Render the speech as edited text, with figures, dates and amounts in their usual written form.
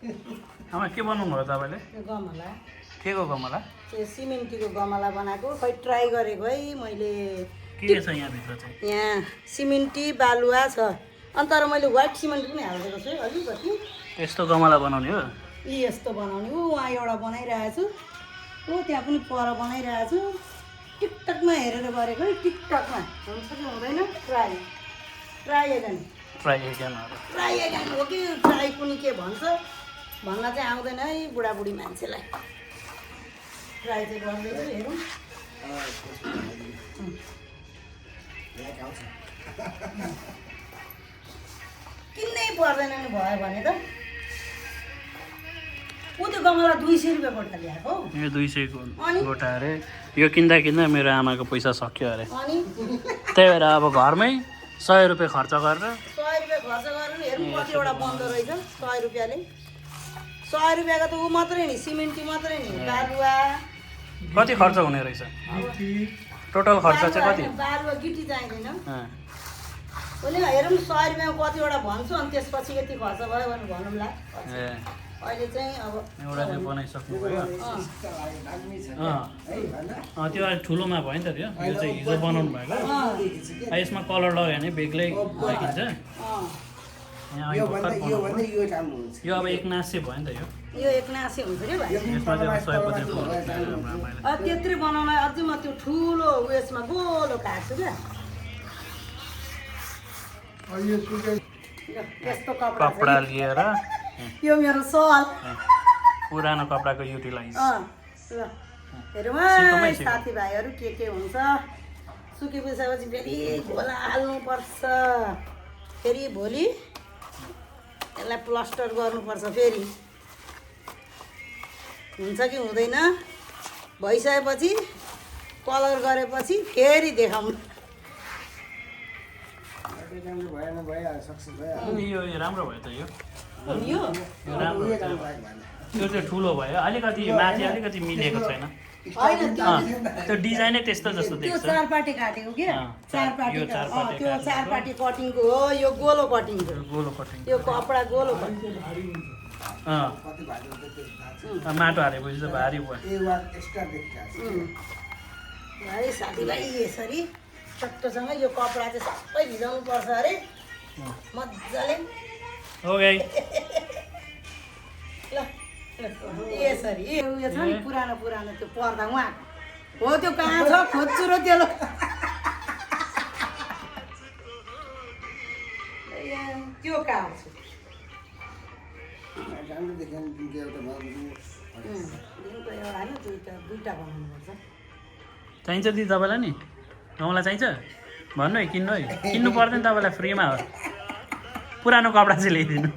आमा के बनाउनु भयो तपाईँले? गमला के को गमला? त्यो सिमेन्टीको गमला बनाएको खै ट्राई गरेको है मैले। के छ यहाँभित्र चाहिँ? यहाँ सिमेन्टी बालुवा छ अनि तर मैले व्हाइट सिमेन्ट पनि हालिदिएको छु है अलिकति। यस्तो गमला बनाउने हो? यी यस्तो बनाउने हो। उहाँ एउटा बनाइरहेको छु, हो त्यहाँ पनि पर बनाइरहेको छु। टिकटकमा हेरेर गरेको है, टिकटकमा हुन्छ कि हुँदैन? ट्राई एगेन हो कि ट्राई कुनी के भन्छ भन्न चाहिँ आउँदैन है बुढाबुढी मान्छेलाई। ट्राई चाहिँ गर्दैछु, हेरौँ। किन्नै पर्दैन नि भयो भने त। ऊ त्यो गमला 200 रुपियाँ गोटा ल्याएको हौ। यो 200 को गोटा अरे। यो किन्दा किन्दा मेरो आमाको पैसा सक्यो अरे। अनि त्यही भएर अब घरमै 100 रुपियाँ खर्च गरेर 100 रुपियाँ खर्च गरेर हेरौँ कतिवटा बन्दो रहेछ। 100 रुपियाँले 100 रुपियाँको त ऊ मात्रै नि, सिमेन्टी मात्रै नि, बालुवा कति खर्च हुने रहेछ? टोटल खर्च चाहिँ कति? बालुवा गिटी चाहिँदैन। उसले हेरौँ 100 रुपियाँमा कतिवटा भन्छु अनि त्यसपछि यति खर्च भयो भने भनौँला। अहिले चाहिँ अब एउटा चाहिँ बनाइसक्नु भयो। त्यो अलिक ठुलोमा भयो नि त त्यो। यो चाहिँ हिजो बनाउनु भएको। यसमा कलर लगायो भने बेग्लै देखिन्छ। यो अब 1 नासे भयो नि त। यो 1 नासे हुन्छ क्या भाइ। यसमा चाहिँ सयपत्री फुल त्यत्रै बनाउनलाई अझै म त्यो ठुलो उयसमा गोलो काट्छु क्या। यस्तो कपडा लिएर यो मेरो सल पुरानो कपडाको युटिलाइज। हेरौँ है साथीभाइहरू के हुन्छ। सुकेपछि फेरि घोला हाल्नुपर्छ। फेरि भोलि यसलाई प्लास्टर गर्नुपर्छ। फेरि हुन्छ कि हुँदैन भइसकेपछि कलर गरेपछि फेरि देखाउँ। यो राम्रो भयो त। यो यो त्यो चाहिँ ठुलो भयो। अलिकति माथि अलिकति मिलेको छैन। त्यो डिजाइनै त्यस्तो जस्तो त्यो देख्छ। 4 पाटे काटेको के 4 पाटे त्यो 4 पाटे कटिङको हो। यो गोलो कटिङको। यो कपडा गोलो कटिङ। माटो हालेपछि चाहिँ भारी भयो। है साथीभाइ यसरी चट्टोसँग यो कपडा चाहिँ सबै भिजाउनु पर्छ अरे मजाले। ओके ल यसरी उयो छ नि पुरानो त्यो पर्दा उहाँ हो त्यो कहाँ छ खोज्छु र त्यो त्यो कहाँ छ दुईटा बनाउनुपर्छ। चाहिन्छ दिदी तपाईँलाई नि? गमला चाहिन्छ भन्नु है, किन्नु है। किन्नु पर्दैन तपाईँलाई, फ्रीमा हो। पुरानो कपडा चाहिँ ल्याइदिनु।